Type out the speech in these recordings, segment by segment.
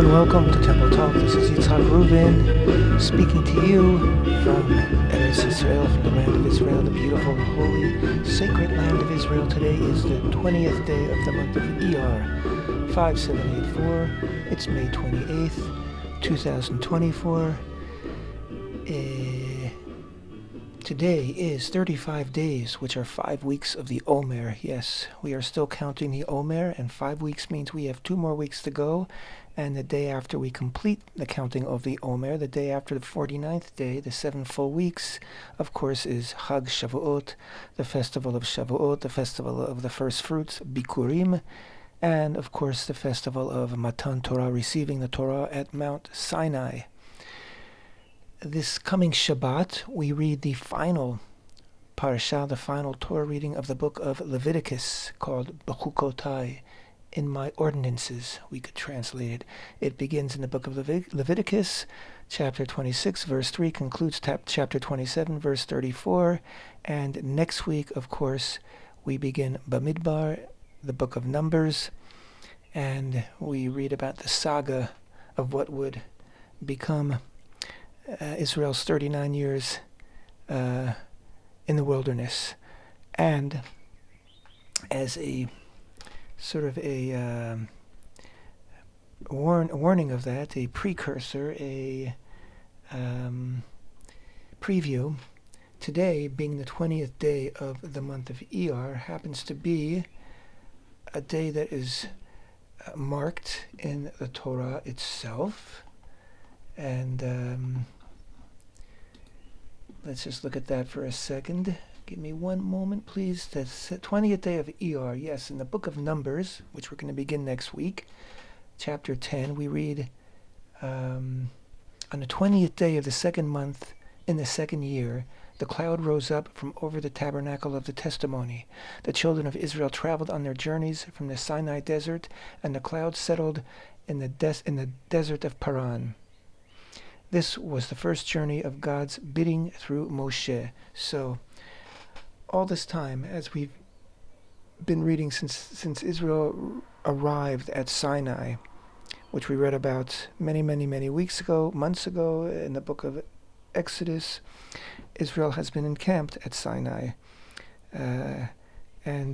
and welcome to Temple Talk. This is Yitzhak Rubin speaking to you from Eretz Israel, from the land of Israel, the beautiful, holy, sacred land of Israel. Today is the 20th day of the month of ER 5784. It's May 28th, 2024. Today is 35 days, which are 5 weeks of the Omer. Yes, we are still counting the Omer, and 5 weeks means we have 2 more weeks to go. And the day after we complete the counting of the Omer, the day after the 49th day, the 7 full weeks, of course, is Chag Shavuot, the festival of Shavuot, the festival of the first fruits, Bikurim, and of course the festival of Matan Torah, receiving the Torah at Mount Sinai. This coming Shabbat, we read the final Parasha, the final Torah reading of the book of Leviticus, called Bechukotai, in my ordinances, we could translate it. It begins in the book of Leviticus, chapter 26, verse 3, concludes chapter 27, verse 34, and next week, of course, we begin Bamidbar, the book of Numbers, and we read about the saga of what would become Israel's 39 years in the wilderness. And as a sort of a warning of that, a precursor, a preview, today, being the 20th day of the month of ER, happens to be a day that is marked in the Torah itself. And let's just look at that for a second. Give me one moment, please. That's the 20th day of ER. Yes, in the book of Numbers, which we're going to begin next week, chapter 10, we read, on the 20th day of the second month in the second year, the cloud rose up from over the tabernacle of the testimony. The children of Israel traveled on their journeys from the Sinai desert, and the cloud settled in the desert of Paran. This was the first journey of God's bidding through Moshe. So, all this time, as we've been reading since Israel arrived at Sinai, which we read about many weeks ago, months ago, in the book of Exodus, Israel has been encamped at Sinai. And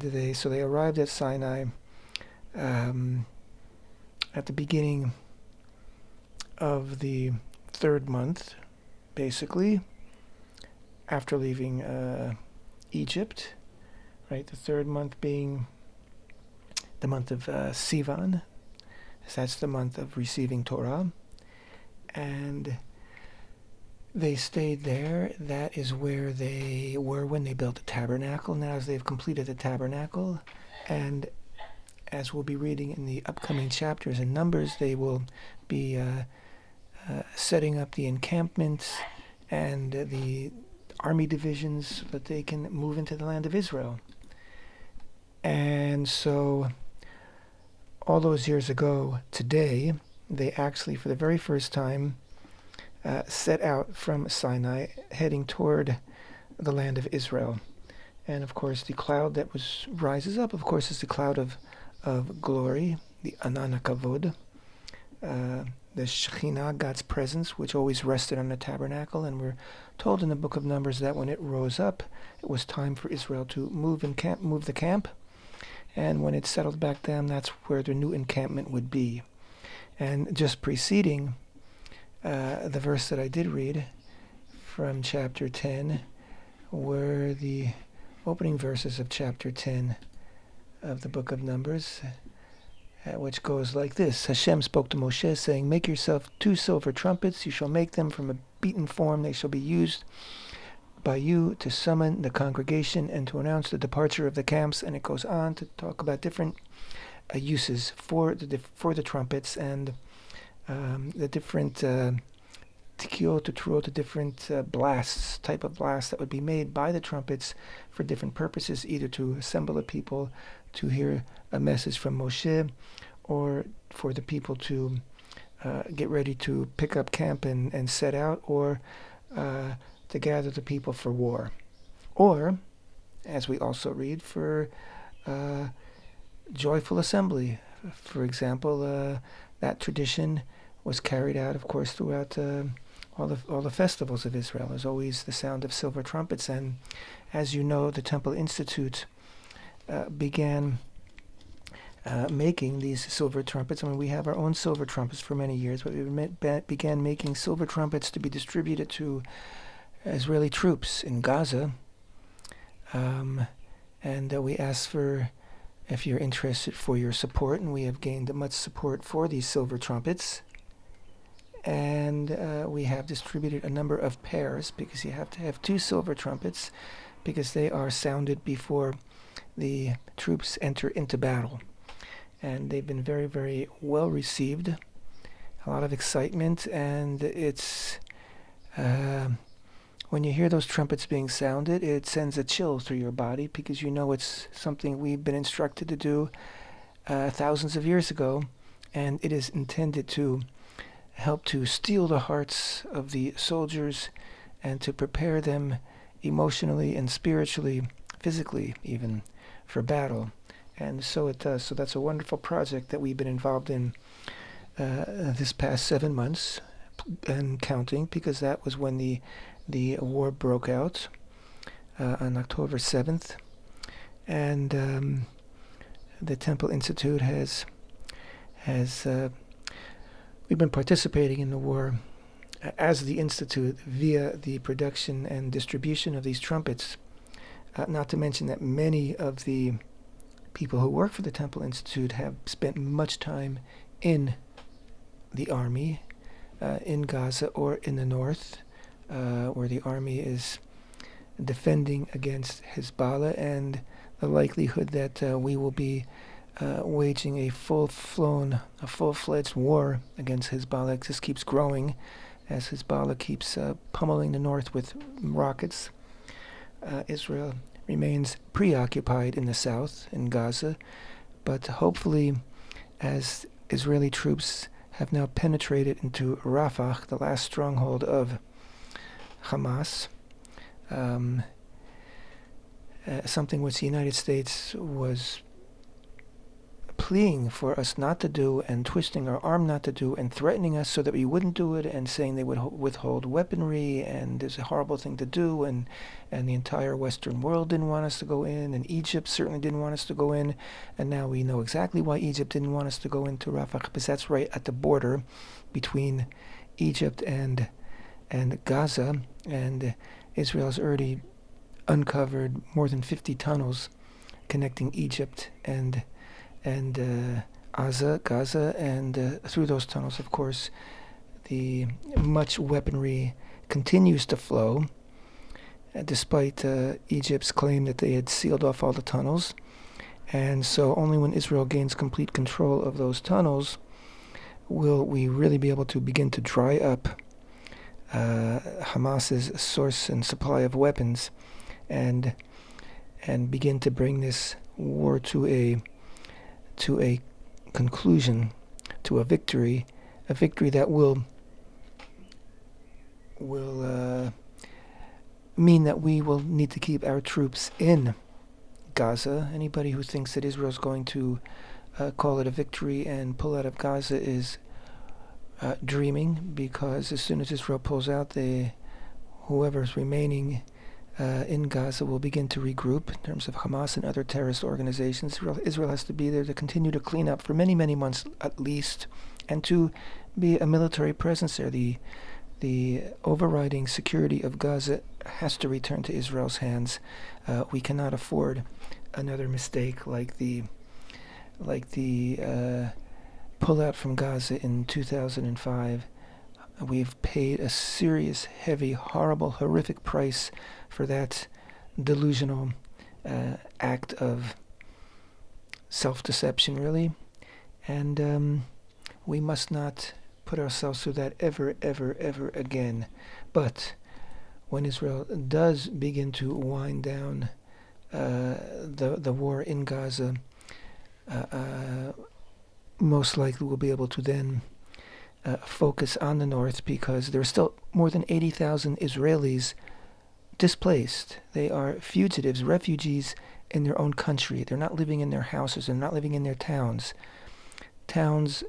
they arrived at Sinai at the beginning of the third month, basically, after leaving Egypt, right? The third month being the month of Sivan. So that's the month of receiving Torah. And they stayed there. That is where they were when they built the tabernacle. Now, as they've completed the tabernacle, and as we'll be reading in the upcoming chapters in Numbers, they will be setting up the encampments and the army divisions so that they can move into the land of Israel. And so all those years ago today, they actually, for the very first time, set out from Sinai, heading toward the land of Israel. And of course, the cloud that rises up, of course, is the cloud of glory, the Anan HaKavod, the Shekhinah, God's presence, which always rested on the tabernacle. And we're told in the book of Numbers that when it rose up, it was time for Israel to move the camp. And when it settled back down, that's where the new encampment would be. And just preceding the verse that I did read from chapter 10 were the opening verses of chapter 10 of the book of Numbers, which goes like this. HaShem spoke to Moshe, saying, "Make yourself 2 silver trumpets. You shall make them from a beaten form. They shall be used by you to summon the congregation and to announce the departure of the camps." And it goes on to talk about different uses for the trumpets and the different tikio to truot, the different type of blasts that would be made by the trumpets for different purposes, either to assemble a people to hear a message from Moshe, or for the people to get ready to pick up camp and set out, or to gather the people for war. Or, as we also read, for joyful assembly. For example, that tradition was carried out, of course, throughout all the festivals of Israel. There's always the sound of silver trumpets, and as you know, the Temple Institute began making these silver trumpets. I mean, we have our own silver trumpets for many years, but we began making silver trumpets to be distributed to Israeli troops in Gaza. And we asked for, if you're interested, for your support, and we have gained much support for these silver trumpets. And we have distributed a number of pairs, because you have to have 2 silver trumpets, because they are sounded before the troops enter into battle. And they've been very, very well received. A lot of excitement, and it's when you hear those trumpets being sounded, it sends a chill through your body, because you know it's something we've been instructed to do thousands of years ago, and it is intended to help to steel the hearts of the soldiers and to prepare them emotionally and spiritually, physically even, for battle. And so it does. So that's a wonderful project that we've been involved in this past 7 months and counting, because that was when the war broke out on October 7th. And the Temple Institute has we've been participating in the war as the Institute via the production and distribution of these trumpets. Not to mention that many of the people who work for the Temple Institute have spent much time in the army, in Gaza or in the north, where the army is defending against Hezbollah, and the likelihood that we will be waging a full-fledged war against Hezbollah just keeps growing as Hezbollah keeps pummeling the north with rockets. Israel remains preoccupied in the south, in Gaza, but hopefully, as Israeli troops have now penetrated into Rafah, the last stronghold of Hamas, something which the United States was pleading for us not to do, and twisting our arm not to do, and threatening us so that we wouldn't do it, and saying they would withhold weaponry, and it's a horrible thing to do, and the entire Western world didn't want us to go in, and Egypt certainly didn't want us to go in, and now we know exactly why Egypt didn't want us to go into Rafah, because that's right at the border between Egypt and Gaza, and Israel's already uncovered more than 50 tunnels connecting Egypt and Gaza, and through those tunnels, of course, the much weaponry continues to flow, despite Egypt's claim that they had sealed off all the tunnels. And so only when Israel gains complete control of those tunnels will we really be able to begin to dry up Hamas's source and supply of weapons, and begin to bring this war to a conclusion, to a victory that will mean that we will need to keep our troops in Gaza. Anybody who thinks that Israel's going to call it a victory and pull out of Gaza is dreaming, because as soon as Israel pulls out, whoever's remaining in Gaza will begin to regroup in terms of Hamas and other terrorist organizations. Israel has to be there to continue to clean up for many, many months at least, and to be a military presence there. The overriding security of Gaza has to return to Israel's hands. We cannot afford another mistake like the pullout from Gaza in 2005. We've paid a serious, heavy, horrible, horrific price for that delusional act of self-deception, really. And we must not put ourselves through that ever, ever, ever again. But when Israel does begin to wind down the war in Gaza, most likely we'll be able to then focus on the north, because there are still more than 80,000 Israelis displaced. They are fugitives, refugees in their own country. They're not living in their houses. They're not living in their towns. Towns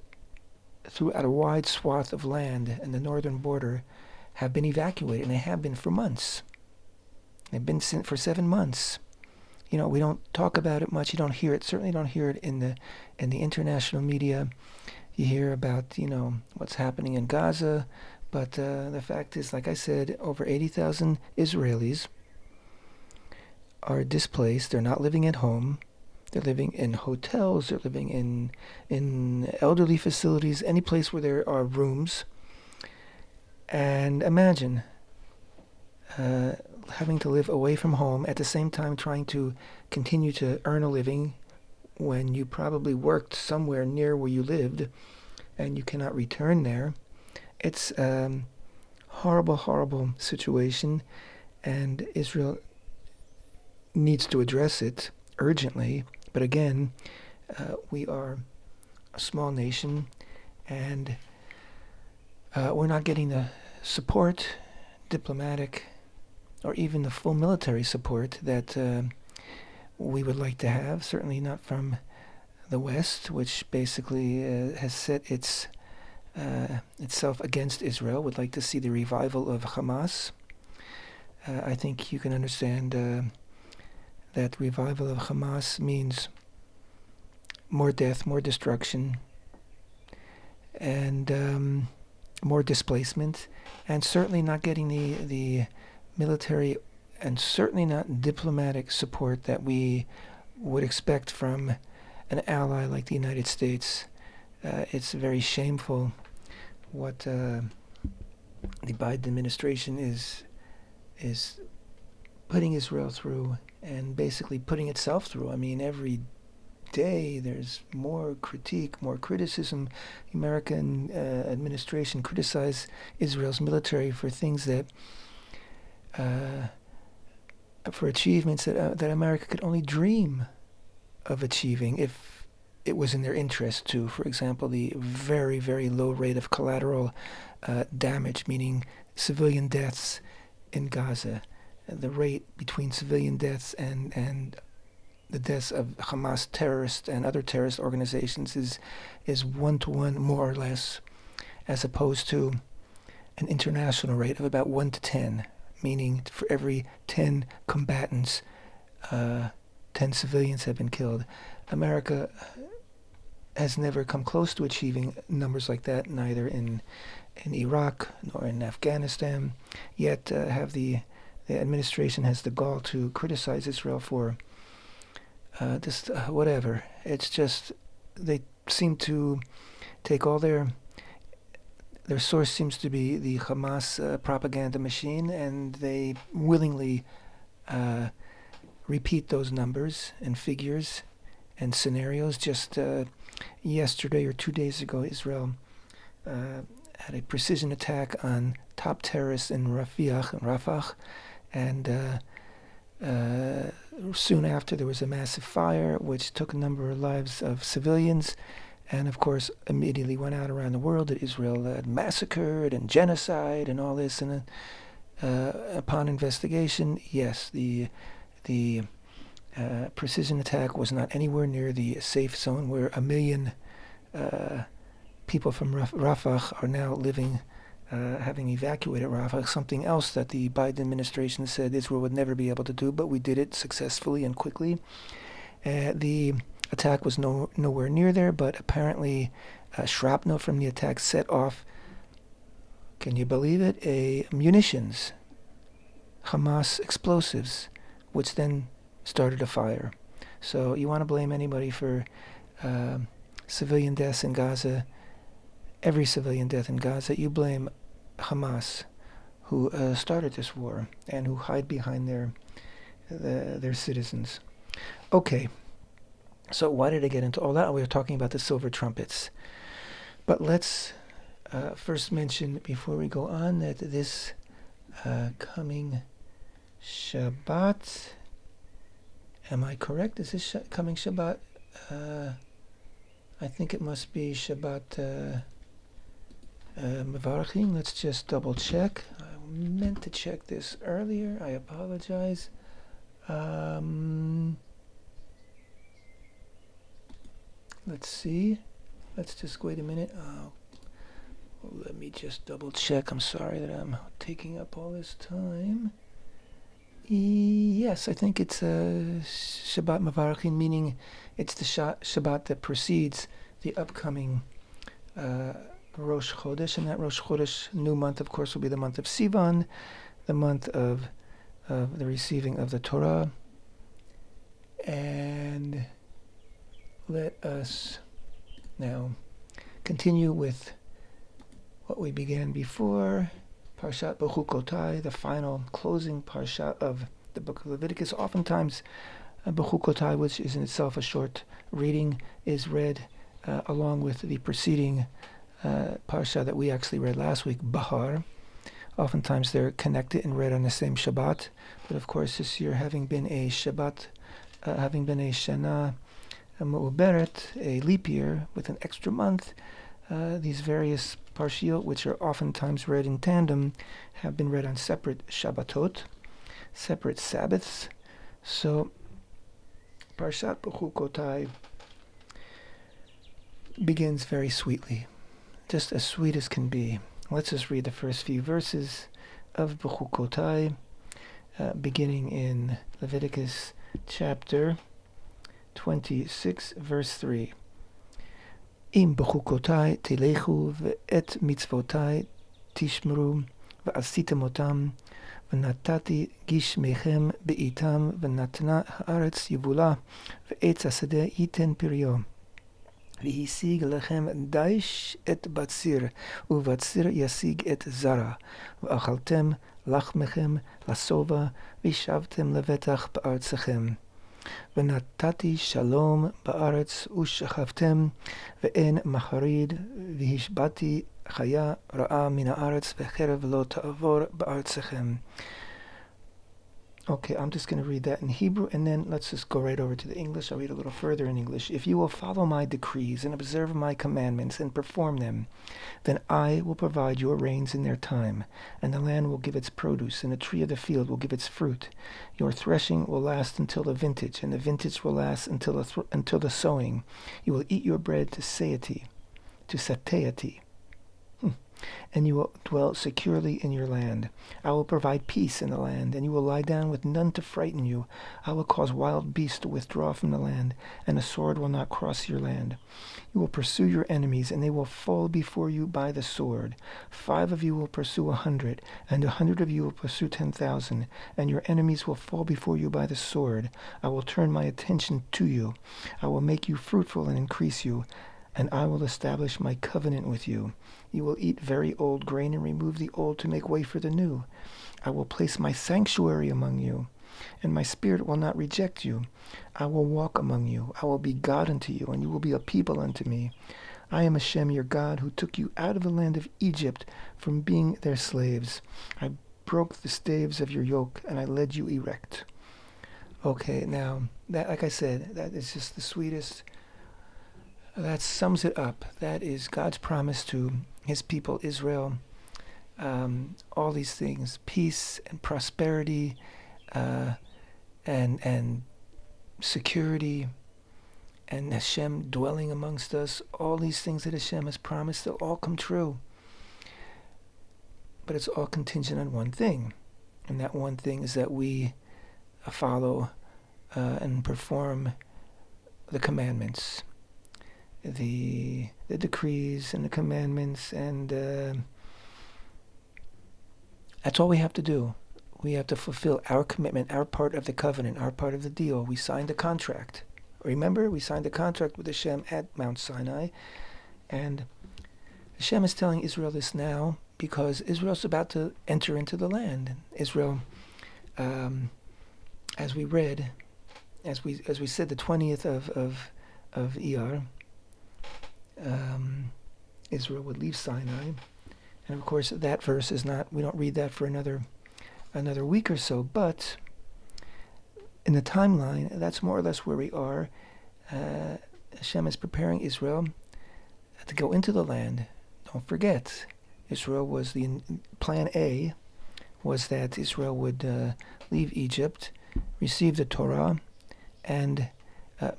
throughout a wide swath of land in the northern border have been evacuated, and they have been for months. They've been for 7 months. We don't talk about it much. You don't hear it. Certainly don't hear it in the international media. You hear about what's happening in Gaza, but the fact is, like I said, over 80,000 Israelis are displaced. They're not living at home. They're living in hotels. They're living in elderly facilities, any place where there are rooms. And imagine having to live away from home, at the same time trying to continue to earn a living when you probably worked somewhere near where you lived and you cannot return there. It's a horrible, horrible situation, and Israel needs to address it urgently. But again, we are a small nation, and we're not getting the support, diplomatic, or even the full military support that we would like to have. Certainly not from the West, which basically has set itself against Israel, would like to see the revival of Hamas. I think you can understand that revival of Hamas means more death, more destruction, and more displacement, and certainly not getting the military and certainly not diplomatic support that we would expect from an ally like the United States. It's very shameful what the Biden administration is putting Israel through, and basically putting itself through. I mean, every day there's more critique, more criticism. The American administration criticize Israel's military for things that for achievements that America could only dream of achieving if it was in their interest to. For example, the very, very low rate of collateral damage, meaning civilian deaths in Gaza. The rate between civilian deaths and the deaths of Hamas terrorists and other terrorist organizations is 1-to-1, more or less, as opposed to an international rate of about 1-to-10, meaning for every 10 combatants, 10 civilians have been killed. America has never come close to achieving numbers like that, neither in Iraq nor in Afghanistan. Yet the administration has the gall to criticize Israel for whatever. It's just, they seem to take all their source seems to be the Hamas propaganda machine, and they willingly repeat those numbers and figures and scenarios. Just yesterday or 2 days ago, Israel had a precision attack on top terrorists in Rafah, and soon after there was a massive fire which took a number of lives of civilians, and of course immediately went out around the world that Israel had massacred and genocide and all this. And upon investigation, yes, the precision attack was not anywhere near the safe zone where 1 million people from Rafah are now living, having evacuated Rafah, something else that the Biden administration said Israel would never be able to do, but we did it successfully and quickly. The attack was nowhere near there, but apparently shrapnel from the attack set off, can you believe it, munitions, Hamas explosives, which then started a fire. So you want to blame anybody for civilian deaths in Gaza, every civilian death in Gaza, you blame Hamas, who started this war and who hide behind their citizens. Okay, so why did I get into all that? We were talking about the silver trumpets. But let's first mention, before we go on, that this coming Shabbat, am I correct? Is this coming Shabbat? I think it must be Shabbat Mevarachim. Let's just double check. I meant to check this earlier. I apologize. Let's see. Let's just wait a minute. Let me just double check. I'm sorry that I'm taking up all this time. Yes, I think it's Shabbat Mavarachin, meaning it's the Shabbat that precedes the upcoming Rosh Chodesh, and that Rosh Chodesh, new month, of course, will be the month of Sivan, the month of the receiving of the Torah. And let us now continue with what we began before, Parashat Bechukotai, the final closing Parasha of the book of Leviticus. Oftentimes, Bechukotai, which is in itself a short reading, is read along with the preceding Parasha that we actually read last week, Bahar. Oftentimes they're connected and read on the same Shabbat. But of course, this year, having been a Shabbat, having been a Shana Mu'uberet, a leap year with an extra month, these various Parshiot, which are oftentimes read in tandem, have been read on separate Shabbatot, separate Sabbaths. So, Parshat Bechukotai begins very sweetly, just as sweet as can be. Let's just read the first few verses of Bechukotai, beginning in Leviticus chapter 26, verse 3. Im bechukotai telechu ve'et mitzvotai tishmeru ve'asitem otam v'natati gishmechem be'itam v'natna haaretz yivula ve'etz hasadeh yiten piryo v'hisig lechem daish et batzir uvatzir yasig et zara v'achaltem lachmechem lasova v'shavtem levetach ba'artzachem ונתתי שלום בארץ ושכבתם ואין מחריד והשבעתי חיה רעה מן הארץ וחרב לא תעבור בארצכם. Okay, I'm just going to read that in Hebrew, and then let's just go right over to the English. I'll read a little further in English. If you will follow my decrees and observe my commandments and perform them, then I will provide your rains in their time, and the land will give its produce, and the tree of the field will give its fruit. Your threshing will last until the vintage, and the vintage will last until the sowing. You will eat your bread to satiety, and you will dwell securely in your land. I will provide peace in the land, and you will lie down with none to frighten you. I will cause wild beasts to withdraw from the land, and a sword will not cross your land. You will pursue your enemies, and they will fall before you by the sword. 5 of you will pursue 100, and 100 of you will pursue 10,000, and your enemies will fall before you by the sword. I will turn my attention to you. I will make you fruitful and increase you, and I will establish my covenant with you. You will eat very old grain and remove the old to make way for the new. I will place my sanctuary among you, and my spirit will not reject you. I will walk among you. I will be God unto you, and you will be a people unto me. I am HaShem your God, who took you out of the land of Egypt from being their slaves. I broke the staves of your yoke, and I led you erect. Okay, now, that, like I said, that is just the sweetest. That sums it up. That is God's promise to his people Israel. All these things, peace and prosperity, and security, and HaShem dwelling amongst us. All these things that HaShem has promised, they'll all come true. But it's all contingent on one thing, and that one thing is that we follow and perform the commandments. The decrees and the commandments, and that's all we have to do. We have to fulfill our commitment, our part of the covenant, our part of the deal. We signed a contract. Remember, we signed a contract with HaShem at Mount Sinai, and HaShem is telling Israel this now because Israel's about to enter into the land. Israel, as we read, as we said, the 20th of Iyar, Israel would leave Sinai, and of course that verse is not. We don't read that for another week or so. But in the timeline, that's more or less where we are. Hashem is preparing Israel to go into the land. Don't forget, Israel was the plan A was that Israel would leave Egypt, receive the Torah, and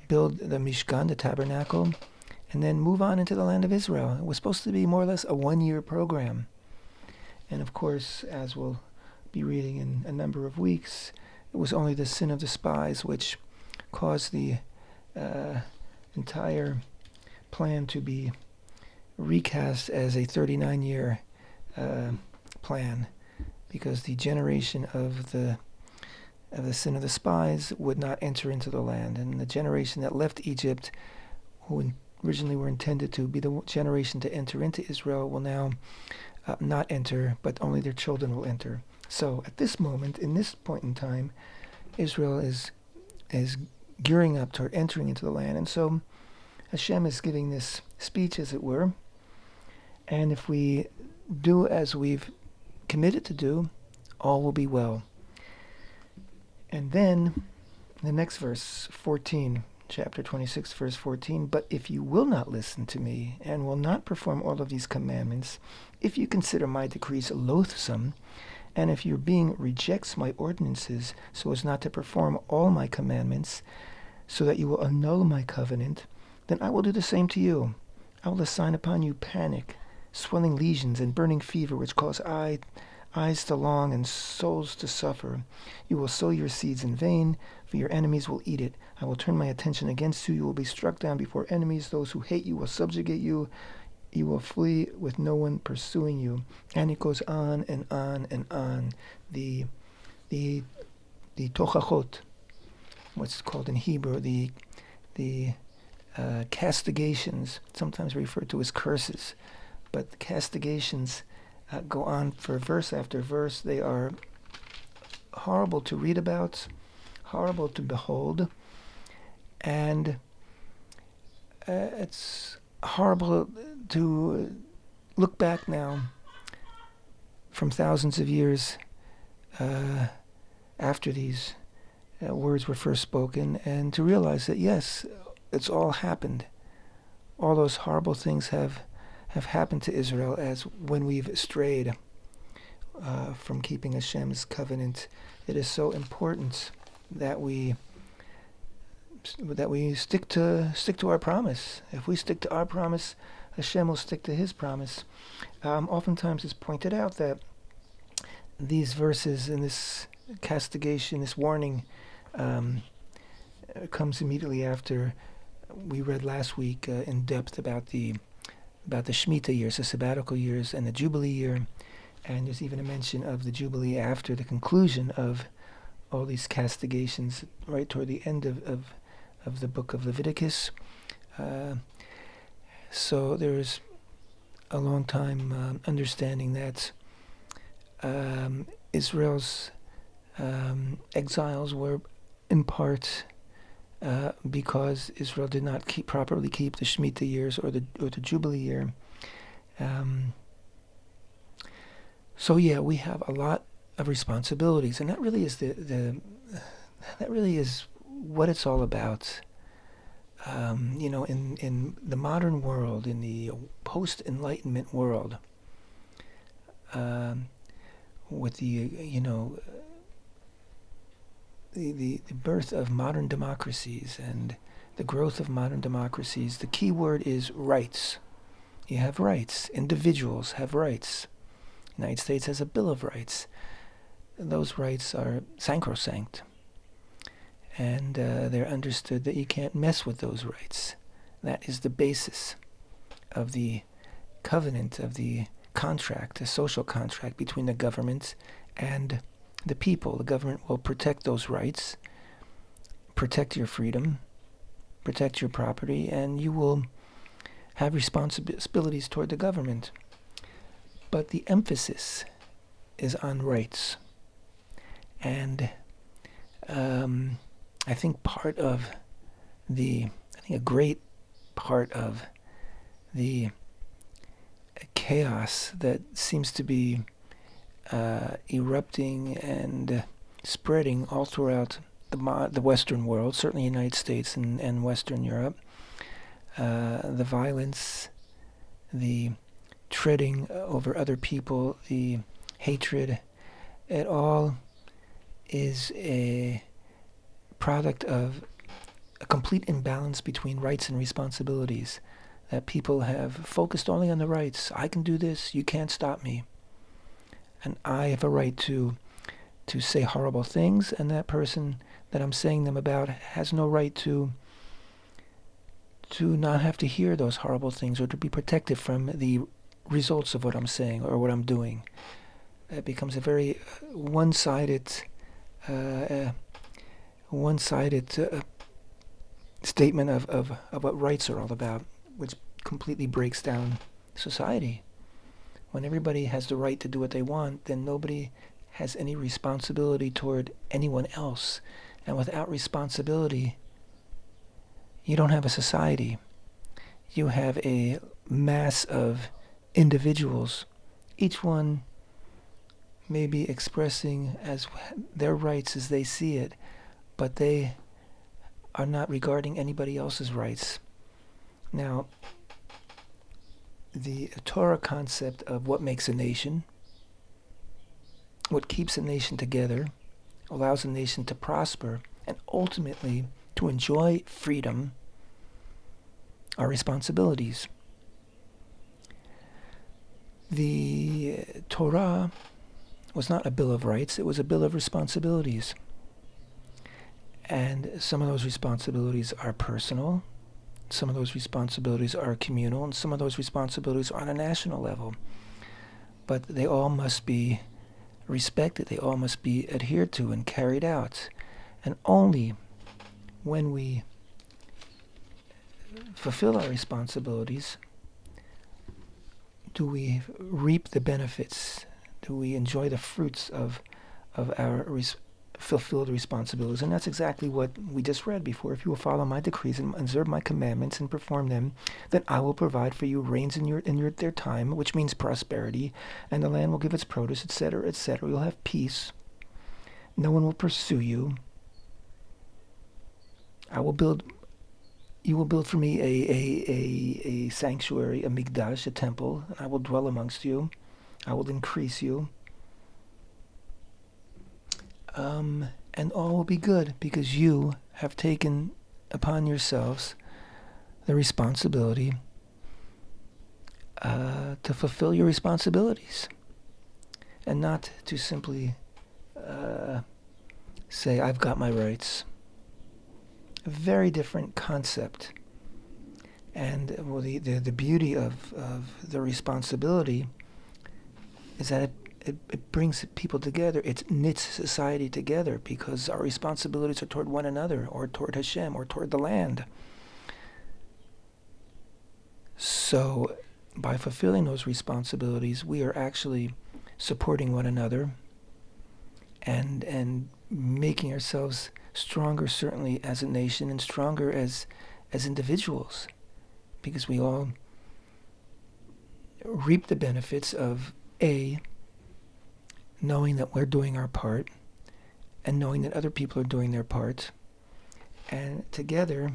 build the Mishkan, the tabernacle, and then move on into the land of Israel. It was supposed to be more or less a one-year program. And of course, as we'll be reading in a number of weeks, it was only the sin of the spies which caused the entire plan to be recast as a 39-year plan, because the generation of the sin of the spies would not enter into the land, and the generation that left Egypt, who originally were intended to be the generation to enter into Israel, will now not enter, but only their children will enter. So at this moment, in this point in time, Israel is gearing up toward entering into the land, and so Hashem is giving this speech, as it were, and if we do as we've committed to do, all will be well. And then, the next verse, 14, chapter 26, verse 14, but if you will not listen to me, and will not perform all of these commandments, if you consider my decrees loathsome, and if your being rejects my ordinances, so as not to perform all my commandments, so that you will annul my covenant, then I will do the same to you. I will assign upon you panic, swelling lesions, and burning fever, which cause eyes to long and souls to suffer. You will sow your seeds in vain, for your enemies will eat it. I will turn my attention against you. You will be struck down before enemies. Those who hate you will subjugate you. You will flee with no one pursuing you. And it goes on and on and on. The tochachot, what's called in Hebrew, the castigations, sometimes referred to as curses, but the castigations go on for verse after verse. They are horrible to read about, horrible to behold, and it's horrible to look back now from thousands of years after these words were first spoken, and to realize that yes, it's all happened. All those horrible things have happened to Israel as when we've strayed from keeping Hashem's covenant. It is so important that we stick to our promise. If we stick to our promise, Hashem will stick to His promise. Oftentimes, it's pointed out that these verses and this castigation, this warning, comes immediately after we read last week in depth about the Shemitah years, the sabbatical years, and the Jubilee year. And there's even a mention of the Jubilee after the conclusion of all these castigations, right toward the end of the book of Leviticus. So there's a long time understanding that Israel's exiles were in part because Israel did not properly keep the Shemitah years or the Jubilee year. So yeah, we have a lot of responsibilities, and that really is that really is what it's all about. In the modern world, in the post-Enlightenment world, with the birth of modern democracies and the growth of modern democracies, the key word is rights. You have rights. Individuals have rights. The United States has a Bill of Rights. Those rights are sacrosanct. And they're understood that you can't mess with those rights. That is the basis of the covenant, of the contract, the social contract between the government and the people. The government will protect those rights, protect your freedom, protect your property, and you will have responsibilities toward the government. But the emphasis is on rights. And I think a great part of the chaos that seems to be erupting and spreading all throughout the Western world, certainly the United States and Western Europe, the violence, the treading over other people, the hatred, it all is a product of a complete imbalance between rights and responsibilities. that people have focused only on the rights. I can do this, you can't stop me. And I have a right to say horrible things, and that person that I'm saying them about has no right to not have to hear those horrible things or to be protected from the results of what I'm saying or what I'm doing. It becomes a very one-sided statement of what rights are all about, which completely breaks down society. When everybody has the right to do what they want, then nobody has any responsibility toward anyone else. And without responsibility, you don't have a society. You have a mass of individuals, each one may be expressing as their rights as they see it, but they are not regarding anybody else's rights. Now, the Torah concept of what makes a nation, what keeps a nation together, allows a nation to prosper, and ultimately to enjoy freedom, are responsibilities. The Torah was not a bill of rights, it was a bill of responsibilities. And some of those responsibilities are personal, some of those responsibilities are communal, and some of those responsibilities are on a national level. But they all must be respected, they all must be adhered to and carried out. And only when we fulfill our responsibilities do we reap the benefits, do we enjoy the fruits of our fulfilled responsibilities. And that's exactly what we just read before. If you will follow my decrees and observe my commandments and perform them, then I will provide for you rains in their time, which means prosperity, and the land will give its produce, etc., etc. You'll have peace. No one will pursue you. You will build for me a sanctuary, a mikdash, a temple, and I will dwell amongst you. I will increase you. And all will be good because you have taken upon yourselves the responsibility to fulfill your responsibilities and not to simply say, I've got my rights. A very different concept. And well, the beauty of the responsibility is that it brings people together. It knits society together because our responsibilities are toward one another or toward HaShem or toward the land. So by fulfilling those responsibilities, we are actually supporting one another and making ourselves stronger, certainly as a nation, and stronger as individuals, because we all reap the benefits of knowing that we're doing our part and knowing that other people are doing their part, and together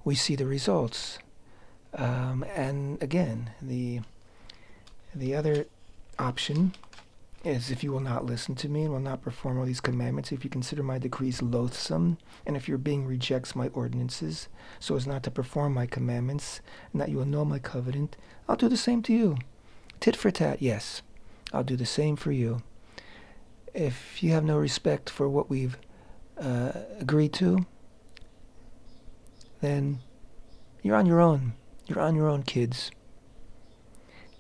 we see the results. And again, the other option is if you will not listen to me and will not perform all these commandments, if you consider my decrees loathsome, and if your being rejects my ordinances so as not to perform my commandments, and that you will know my covenant, I'll do the same to you. Tit for tat, yes. I'll do the same for you. If you have no respect for what we've agreed to, then you're on your own. You're on your own, kids.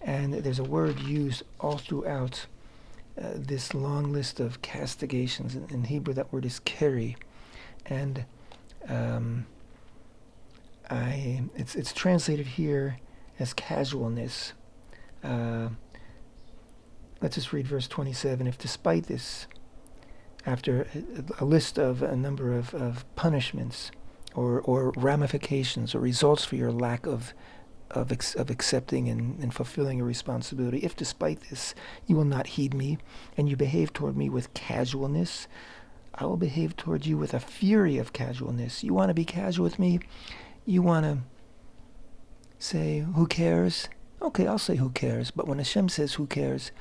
And there's a word used all throughout this long list of castigations. In Hebrew, that word is keri. And it's translated here as casualness. Let's just read verse 27. If despite this, after a list of a number of punishments or ramifications or results for your lack of accepting and fulfilling a responsibility, if despite this you will not heed me and you behave toward me with casualness, I will behave toward you with a fury of casualness. You want to be casual with me? You want to say, who cares? Okay, I'll say who cares. But when HaShem says who cares,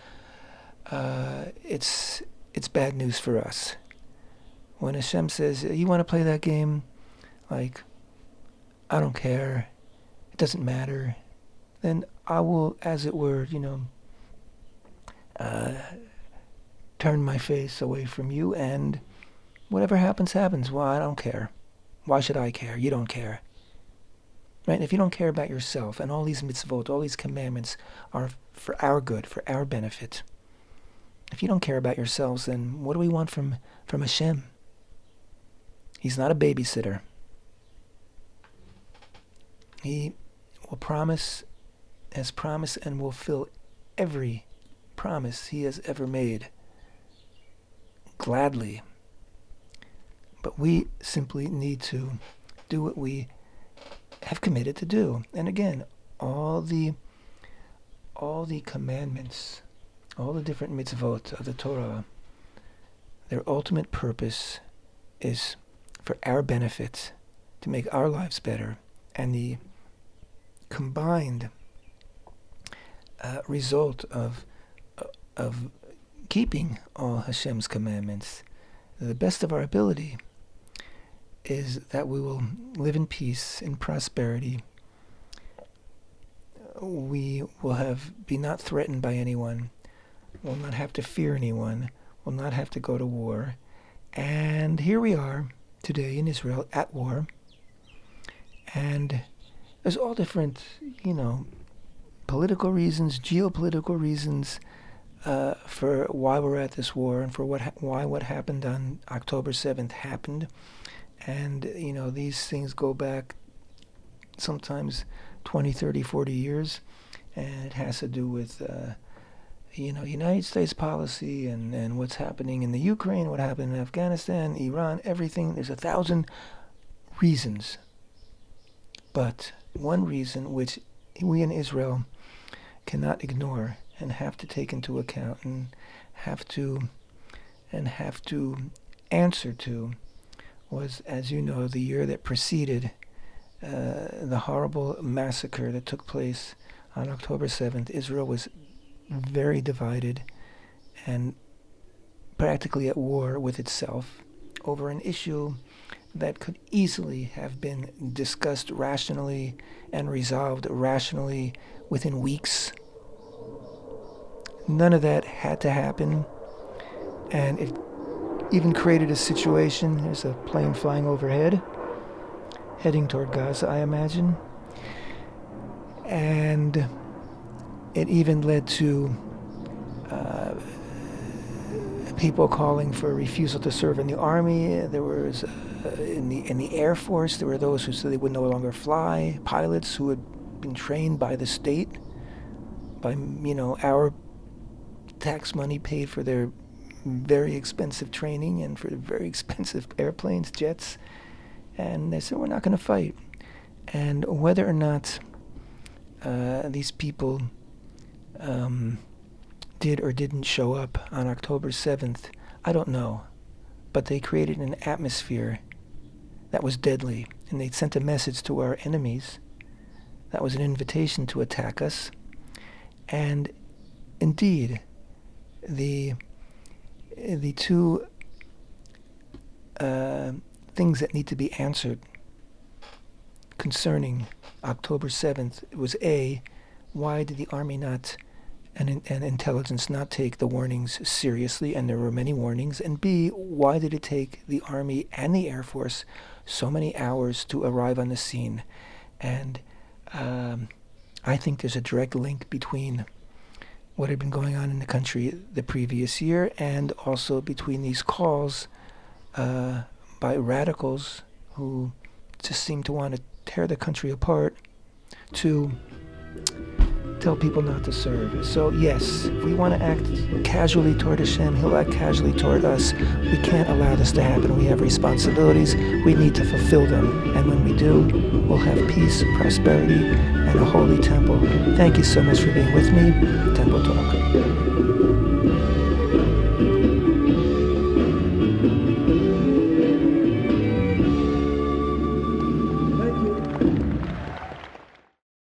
it's bad news for us. When HaShem says, you want to play that game? Like, I don't care. it doesn't matter, then I will, as it were, turn my face away from you, and whatever happens, happens. Well, I don't care. Why should I care? You don't care. Right? If you don't care about yourself, and all these mitzvot, all these commandments are for our good, for our benefit. If you don't care about yourselves, then what do we want from HaShem? He's not a babysitter. He will promise, has promised, and will fill every promise he has ever made gladly. But we simply need to do what we have committed to do. And again, all the commandments, all the different mitzvot of the Torah, their ultimate purpose is for our benefit, to make our lives better. And the combined result of keeping all Hashem's commandments, the best of our ability, is that we will live in peace, in prosperity. We will be not threatened by anyone, will not have to fear anyone, will not have to go to war. And here we are today in Israel at war. And there's all different, political reasons, geopolitical reasons for why we're at this war, and for why what happened on October 7th happened. And, these things go back sometimes 20, 30, 40 years. And it has to do with, United States policy and what's happening in the Ukraine, what happened in Afghanistan, Iran, everything. There's 1,000 reasons. But one reason which we in Israel cannot ignore and have to take into account and have to answer to was, as you know, the year that preceded the horrible massacre that took place on October 7th. Israel was very divided and practically at war with itself over an issue that could easily have been discussed rationally and resolved rationally within weeks. None of that had to happen, and it even created a situation. There's a plane flying overhead, heading toward Gaza, I imagine. And it even led to people calling for a refusal to serve in the army. There was, in the Air Force, there were those who said they would no longer fly. Pilots who had been trained by the state, by, our tax money paid for their very expensive training and for very expensive airplanes, jets. And they said, we're not going to fight. And whether or not these people did or didn't show up on October 7th, I don't know. But they created an atmosphere that was deadly. And they sent a message to our enemies that was an invitation to attack us. And indeed, the two things that need to be answered concerning October 7th was A, why did the Army and intelligence not take the warnings seriously? And there were many warnings. And B, why did it take the Army and the Air Force so many hours to arrive on the scene? And I think there's a direct link between what had been going on in the country the previous year, and also between these calls by radicals who just seem to want to tear the country apart to tell people not to serve. So yes, if we want to act casually toward Hashem, He'll act casually toward us. We can't allow this to happen. We have responsibilities. We need to fulfill them. And when we do, we'll have peace, prosperity, and a holy temple. Thank you so much for being with me. Temple Talk.